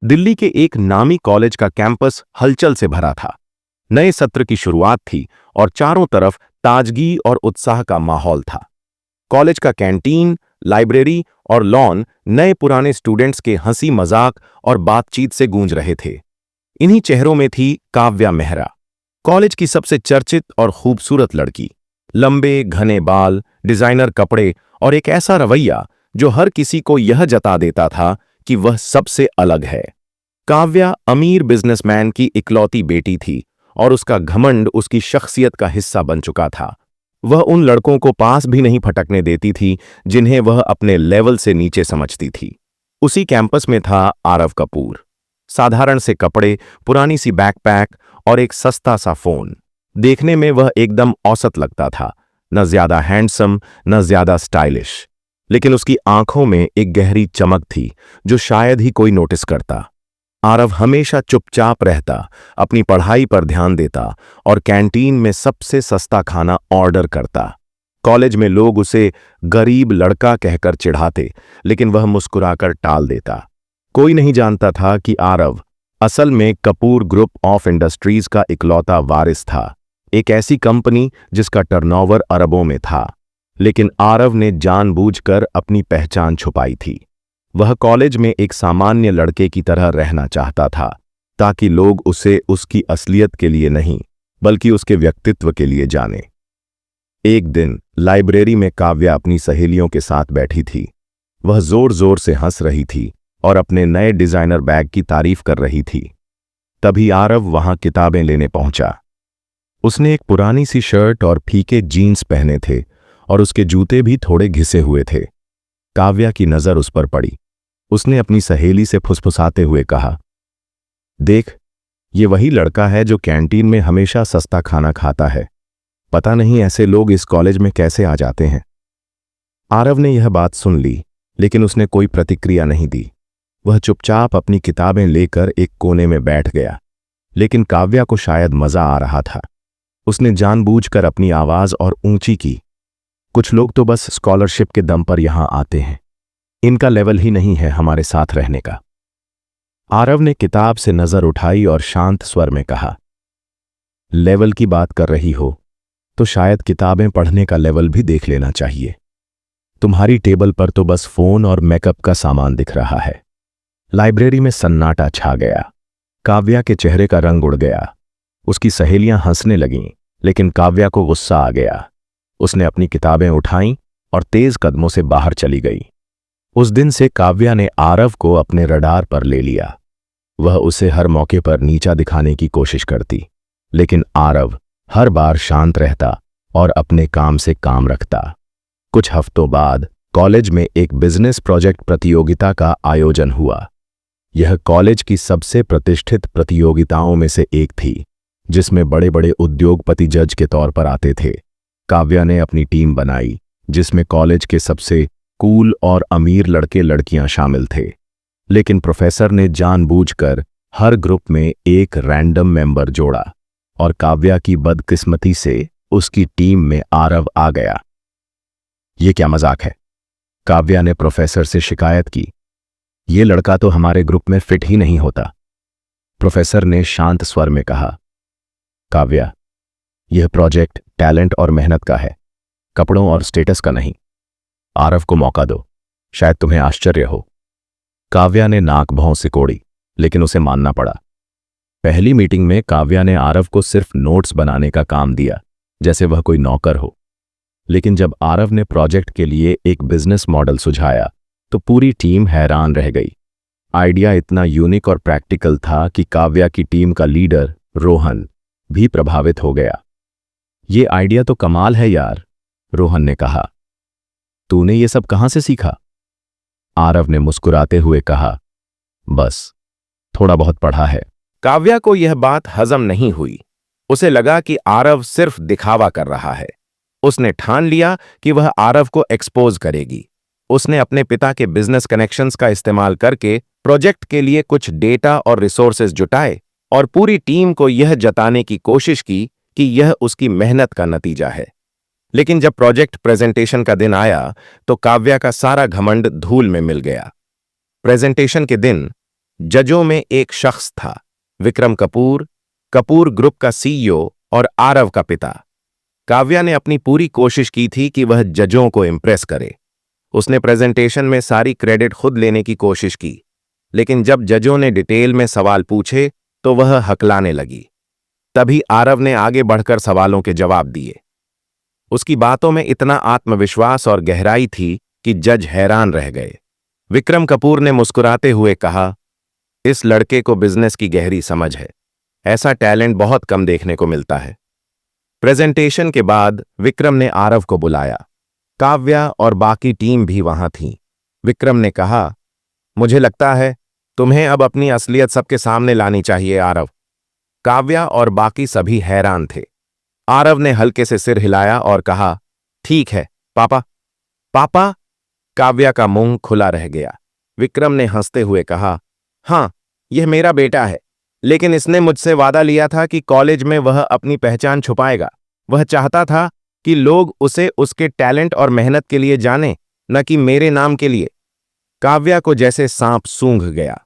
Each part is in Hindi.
दिल्ली के एक नामी कॉलेज का कैंपस हलचल से भरा था। नए सत्र की शुरुआत थी और चारों तरफ ताजगी और उत्साह का माहौल था। कॉलेज का कैंटीन, लाइब्रेरी और लॉन नए पुराने स्टूडेंट्स के हंसी मजाक और बातचीत से गूंज रहे थे। इन्हीं चेहरों में थी काव्या मेहरा, कॉलेज की सबसे चर्चित और खूबसूरत लड़की। लंबे घने बाल, डिजाइनर कपड़े और एक ऐसा रवैया जो हर किसी को यह जता देता था कि वह सबसे अलग है। काव्या अमीर बिजनेसमैन की इकलौती बेटी थी और उसका घमंड उसकी शख्सियत का हिस्सा बन चुका था। वह उन लड़कों को पास भी नहीं फटकने देती थी जिन्हें वह अपने लेवल से नीचे समझती थी। उसी कैंपस में था आरव कपूर। साधारण से कपड़े, पुरानी सी बैकपैक और एक सस्ता सा फोन। देखने में वह एकदम औसत लगता था, न ज्यादा हैंडसम न ज्यादा स्टाइलिश, लेकिन उसकी आंखों में एक गहरी चमक थी जो शायद ही कोई नोटिस करता। आरव हमेशा चुपचाप रहता, अपनी पढ़ाई पर ध्यान देता और कैंटीन में सबसे सस्ता खाना ऑर्डर करता। कॉलेज में लोग उसे गरीब लड़का कहकर चिढ़ाते, लेकिन वह मुस्कुराकर टाल देता। कोई नहीं जानता था कि आरव असल में कपूर ग्रुप ऑफ इंडस्ट्रीज का इकलौता वारिस था, एक ऐसी कंपनी जिसका टर्नओवर अरबों में था। लेकिन आरव ने जानबूझकर अपनी पहचान छुपाई थी। वह कॉलेज में एक सामान्य लड़के की तरह रहना चाहता था, ताकि लोग उसे उसकी असलियत के लिए नहीं बल्कि उसके व्यक्तित्व के लिए जाने। एक दिन लाइब्रेरी में काव्या अपनी सहेलियों के साथ बैठी थी। वह जोर जोर से हंस रही थी और अपने नए डिजाइनर बैग की तारीफ कर रही थी। तभी आरव वहां किताबें लेने पहुंचा। उसने एक पुरानी सी शर्ट और फीके जीन्स पहने थे और उसके जूते भी थोड़े घिसे हुए थे। काव्या की नजर उस पर पड़ी। उसने अपनी सहेली से फुसफुसाते हुए कहा, देख, ये वही लड़का है जो कैंटीन में हमेशा सस्ता खाना खाता है। पता नहीं ऐसे लोग इस कॉलेज में कैसे आ जाते हैं। आरव ने यह बात सुन ली, लेकिन उसने कोई प्रतिक्रिया नहीं दी। वह चुपचाप अपनी किताबें लेकर एक कोने में बैठ गया। लेकिन काव्या को शायद मजा आ रहा था। उसने जानबूझकर अपनी आवाज और ऊंची की, कुछ लोग तो बस स्कॉलरशिप के दम पर यहां आते हैं, इनका लेवल ही नहीं है हमारे साथ रहने का। आरव ने किताब से नजर उठाई और शांत स्वर में कहा, लेवल की बात कर रही हो तो शायद किताबें पढ़ने का लेवल भी देख लेना चाहिए। तुम्हारी टेबल पर तो बस फोन और मेकअप का सामान दिख रहा है। लाइब्रेरी में सन्नाटा छा गया। काव्या के चेहरे का रंग उड़ गया। उसकी सहेलियां हंसने लगीं, लेकिन काव्या को गुस्सा आ गया। उसने अपनी किताबें उठाईं और तेज कदमों से बाहर चली गई। उस दिन से काव्या ने आरव को अपने रडार पर ले लिया। वह उसे हर मौके पर नीचा दिखाने की कोशिश करती, लेकिन आरव हर बार शांत रहता और अपने काम से काम रखता। कुछ हफ्तों बाद कॉलेज में एक बिजनेस प्रोजेक्ट प्रतियोगिता का आयोजन हुआ। यह कॉलेज की सबसे प्रतिष्ठित प्रतियोगिताओं में से एक थी, जिसमें बड़े बड़े उद्योगपति जज के तौर पर आते थे। काव्या ने अपनी टीम बनाई, जिसमें कॉलेज के सबसे कूल और अमीर लड़के लड़कियां शामिल थे। लेकिन प्रोफेसर ने जानबूझकर हर ग्रुप में एक रैंडम मेंबर जोड़ा और काव्या की बदकिस्मती से उसकी टीम में आरव आ गया। ये क्या मजाक है? काव्या ने प्रोफेसर से शिकायत की। ये लड़का तो हमारे ग्रुप में फिट ही नहीं होता। प्रोफेसर ने शांत स्वर में कहा, काव्या, यह प्रोजेक्ट टैलेंट और मेहनत का है, कपड़ों और स्टेटस का नहीं। आरव को मौका दो, शायद तुम्हें आश्चर्य हो। काव्या ने नाक भौं सिकोड़ी, लेकिन उसे मानना पड़ा। पहली मीटिंग में काव्या ने आरव को सिर्फ नोट्स बनाने का काम दिया, जैसे वह कोई नौकर हो। लेकिन जब आरव ने प्रोजेक्ट के लिए एक बिजनेस मॉडल सुझाया तो पूरी टीम हैरान रह गई। आइडिया इतना यूनिक और प्रैक्टिकल था कि काव्या की टीम का लीडर रोहन भी प्रभावित हो गया। ये आइडिया तो कमाल है यार, रोहन ने कहा। तूने ये सब कहां से सीखा? आरव ने मुस्कुराते हुए कहा, बस थोड़ा बहुत पढ़ा है। काव्या को यह बात हजम नहीं हुई। उसे लगा कि आरव सिर्फ दिखावा कर रहा है। उसने ठान लिया कि वह आरव को एक्सपोज करेगी। उसने अपने पिता के बिजनेस कनेक्शंस का इस्तेमाल करके प्रोजेक्ट के लिए कुछ डेटा और रिसोर्सेज जुटाए और पूरी टीम को यह जताने की कोशिश की कि यह उसकी मेहनत का नतीजा है। लेकिन जब प्रोजेक्ट प्रेजेंटेशन का दिन आया तो काव्या का सारा घमंड धूल में मिल गया। प्रेजेंटेशन के दिन जजों में एक शख्स था, विक्रम कपूर, कपूर ग्रुप का सीईओ और आरव का पिता। काव्या ने अपनी पूरी कोशिश की थी कि वह जजों को इम्प्रेस करे। उसने प्रेजेंटेशन में सारी क्रेडिट खुद लेने की कोशिश की, लेकिन जब जजों ने डिटेल में सवाल पूछे तो वह हकलाने लगी। तभी आरव ने आगे बढ़कर सवालों के जवाब दिए। उसकी बातों में इतना आत्मविश्वास और गहराई थी कि जज हैरान रह गए। विक्रम कपूर ने मुस्कुराते हुए कहा, इस लड़के को बिजनेस की गहरी समझ है। ऐसा टैलेंट बहुत कम देखने को मिलता है। प्रेजेंटेशन के बाद विक्रम ने आरव को बुलाया। काव्या और बाकी टीम भी वहां थी। विक्रम ने कहा, मुझे लगता है तुम्हें अब अपनी असलियत सबके सामने लानी चाहिए आरव। काव्या और बाकी सभी हैरान थे। आरव ने हल्के से सिर हिलाया और कहा, ठीक है पापा। पापा? काव्या का मुंह खुला रह गया। विक्रम ने हंसते हुए कहा, हाँ, यह मेरा बेटा है, लेकिन इसने मुझसे वादा लिया था कि कॉलेज में वह अपनी पहचान छुपाएगा। वह चाहता था कि लोग उसे उसके टैलेंट और मेहनत के लिए जानें, न कि मेरे नाम के लिए। काव्या को जैसे सांप सूंघ गया।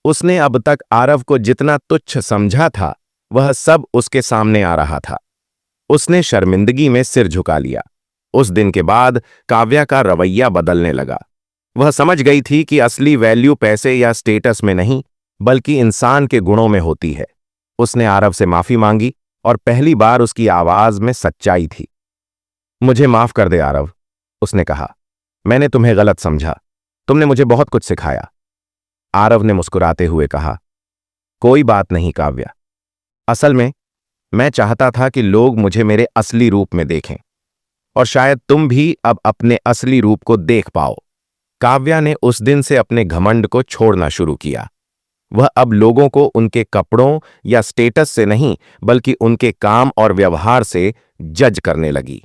उसने अब तक आरव को जितना तुच्छ समझा था, वह सब उसके सामने आ रहा था। उसने शर्मिंदगी में सिर झुका लिया। उस दिन के बाद काव्या का रवैया बदलने लगा। वह समझ गई थी कि असली वैल्यू पैसे या स्टेटस में नहीं, बल्कि इंसान के गुणों में होती है। उसने आरव से माफी मांगी और पहली बार उसकी आवाज में सच्चाई थी। मुझे माफ कर दे आरव, उसने कहा। मैंने तुम्हें गलत समझा। तुमने मुझे बहुत कुछ सिखाया। आरव ने मुस्कुराते हुए कहा, कोई बात नहीं काव्या। असल में मैं चाहता था कि लोग मुझे मेरे असली रूप में देखें, और शायद तुम भी अब अपने असली रूप को देख पाओ। काव्या ने उस दिन से अपने घमंड को छोड़ना शुरू किया। वह अब लोगों को उनके कपड़ों या स्टेटस से नहीं, बल्कि उनके काम और व्यवहार से जज करने लगी।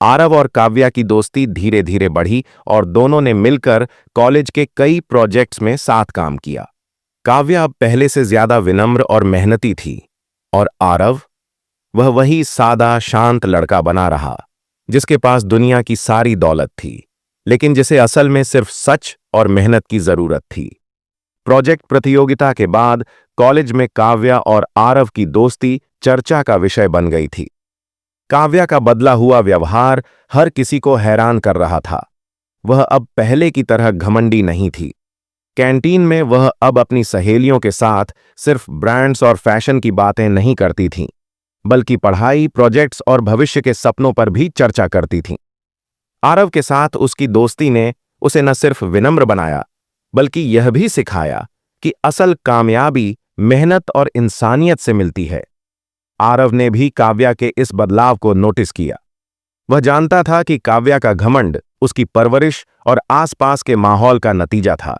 आरव और काव्या की दोस्ती धीरे धीरे बढ़ी और दोनों ने मिलकर कॉलेज के कई प्रोजेक्ट्स में साथ काम किया। काव्या अब पहले से ज्यादा विनम्र और मेहनती थी, और आरव, वह वही सादा शांत लड़का बना रहा, जिसके पास दुनिया की सारी दौलत थी, लेकिन जिसे असल में सिर्फ सच और मेहनत की जरूरत थी। प्रोजेक्ट प्रतियोगिता के बाद कॉलेज में काव्या और आरव की दोस्ती चर्चा का विषय बन गई थी। काव्या का बदला हुआ व्यवहार हर किसी को हैरान कर रहा था। वह अब पहले की तरह घमंडी नहीं थी। कैंटीन में वह अब अपनी सहेलियों के साथ सिर्फ ब्रांड्स और फैशन की बातें नहीं करती थीं, बल्कि पढ़ाई, प्रोजेक्ट्स और भविष्य के सपनों पर भी चर्चा करती थीं। आरव के साथ उसकी दोस्ती ने उसे न सिर्फ विनम्र बनाया, बल्कि यह भी सिखाया कि असल कामयाबी मेहनत और इंसानियत से मिलती है। आरव ने भी काव्या के इस बदलाव को नोटिस किया। वह जानता था कि काव्या का घमंड उसकी परवरिश और आसपास के माहौल का नतीजा था।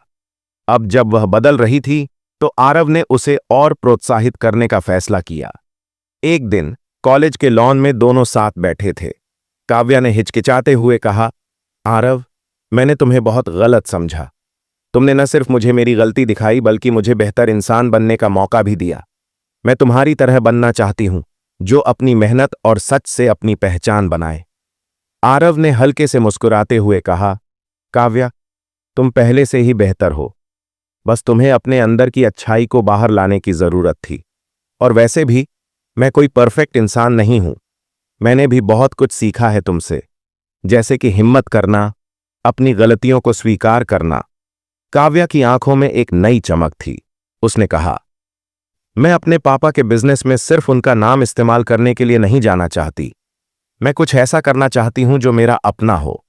अब जब वह बदल रही थी, तो आरव ने उसे और प्रोत्साहित करने का फैसला किया। एक दिन कॉलेज के लॉन में दोनों साथ बैठे थे। काव्या ने हिचकिचाते हुए कहा, आरव, मैंने तुम्हें बहुत गलत समझा। तुमने न सिर्फ मुझे मेरी गलती दिखाई, बल्कि मुझे बेहतर इंसान बनने का मौका भी दिया। मैं तुम्हारी तरह बनना चाहती हूं, जो अपनी मेहनत और सच से अपनी पहचान बनाए। आरव ने हल्के से मुस्कुराते हुए कहा, काव्या, तुम पहले से ही बेहतर हो। बस तुम्हें अपने अंदर की अच्छाई को बाहर लाने की जरूरत थी। और वैसे भी मैं कोई परफेक्ट इंसान नहीं हूं। मैंने भी बहुत कुछ सीखा है तुमसे, जैसे कि हिम्मत करना, अपनी गलतियों को स्वीकार करना। काव्या की आंखों में एक नई चमक थी। उसने कहा, मैं अपने पापा के बिजनेस में सिर्फ उनका नाम इस्तेमाल करने के लिए नहीं जाना चाहती। मैं कुछ ऐसा करना चाहती हूं जो मेरा अपना हो।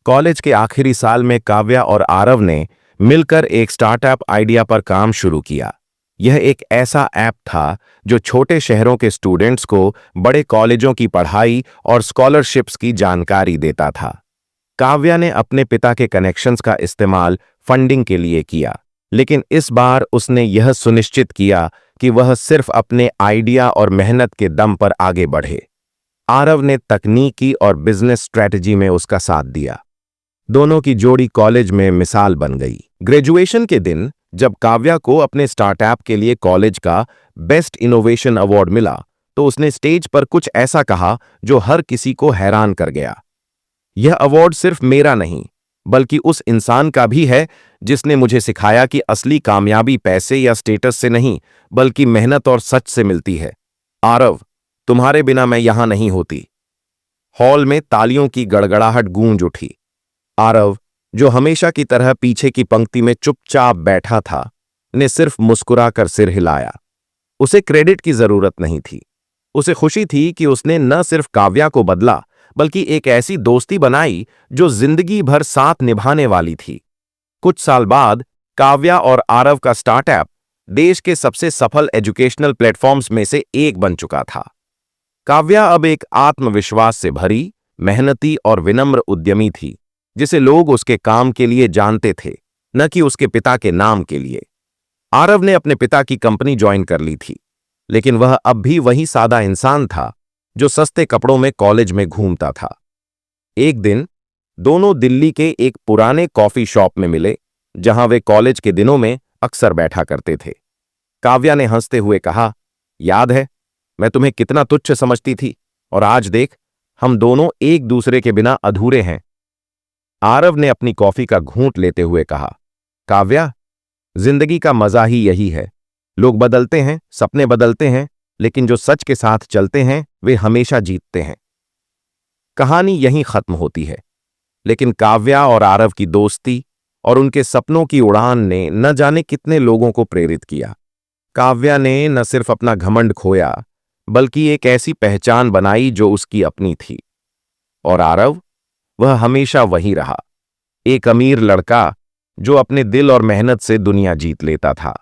कॉलेज के आखिरी साल में काव्या और आरव ने मिलकर एक स्टार्टअप आइडिया पर काम शुरू किया। यह एक ऐसा ऐप था जो छोटे शहरों के स्टूडेंट्स को बड़े कॉलेजों की पढ़ाई और स्कॉलरशिप्स की जानकारी देता था। काव्या ने अपने पिता के कनेक्शंस का इस्तेमाल फंडिंग के लिए किया, लेकिन इस बार उसने यह सुनिश्चित किया कि वह सिर्फ अपने आइडिया और मेहनत के दम पर आगे बढ़े। आरव ने तकनीकी और बिजनेस स्ट्रेटजी में उसका साथ दिया। दोनों की जोड़ी कॉलेज में मिसाल बन गई। ग्रेजुएशन के दिन जब काव्या को अपने स्टार्टअप के लिए कॉलेज का बेस्ट इनोवेशन अवार्ड मिला, तो उसने स्टेज पर कुछ ऐसा कहा जो हर किसी को हैरान कर गया। यह अवार्ड सिर्फ मेरा नहीं, बल्कि उस इंसान का भी है जिसने मुझे सिखाया कि असली कामयाबी पैसे या स्टेटस से नहीं, बल्कि मेहनत और सच से मिलती है। आरव, तुम्हारे बिना मैं यहां नहीं होती। हॉल में तालियों की गड़गड़ाहट गूंज उठी। आरव, जो हमेशा की तरह पीछे की पंक्ति में चुपचाप बैठा था, ने सिर्फ मुस्कुराकर सिर हिलाया। उसे क्रेडिट की जरूरत नहीं थी। उसे खुशी थी कि उसने न सिर्फ काव्या को बदला, बल्कि एक ऐसी दोस्ती बनाई जो जिंदगी भर साथ निभाने वाली थी। कुछ साल बाद काव्या और आरव का स्टार्टअप देश के सबसे सफल एजुकेशनल प्लेटफॉर्म्स में से एक बन चुका था। काव्या अब एक आत्मविश्वास से भरी, मेहनती और विनम्र उद्यमी थी, जिसे लोग उसके काम के लिए जानते थे, न कि उसके पिता के नाम के लिए। आरव ने अपने पिता की कंपनी ज्वाइन कर ली थी, लेकिन वह अब भी वही सादा इंसान था जो सस्ते कपड़ों में कॉलेज में घूमता था। एक दिन दोनों दिल्ली के एक पुराने कॉफी शॉप में मिले, जहां वे कॉलेज के दिनों में अक्सर बैठा करते थे। काव्या ने हंसते हुए कहा, याद है मैं तुम्हें कितना तुच्छ समझती थी, और आज देख, हम दोनों एक दूसरे के बिना अधूरे हैं। आरव ने अपनी कॉफी का घूंट लेते हुए कहा, काव्या, जिंदगी का मजा ही यही है। लोग बदलते हैं, सपने बदलते हैं, लेकिन जो सच के साथ चलते हैं वे हमेशा जीतते हैं। कहानी यहीं खत्म होती है, लेकिन काव्या और आरव की दोस्ती और उनके सपनों की उड़ान ने न जाने कितने लोगों को प्रेरित किया। काव्या ने न सिर्फ अपना घमंड खोया, बल्कि एक ऐसी पहचान बनाई जो उसकी अपनी थी। और आरव, वह हमेशा वही रहा, एक अमीर लड़का जो अपने दिल और मेहनत से दुनिया जीत लेता था।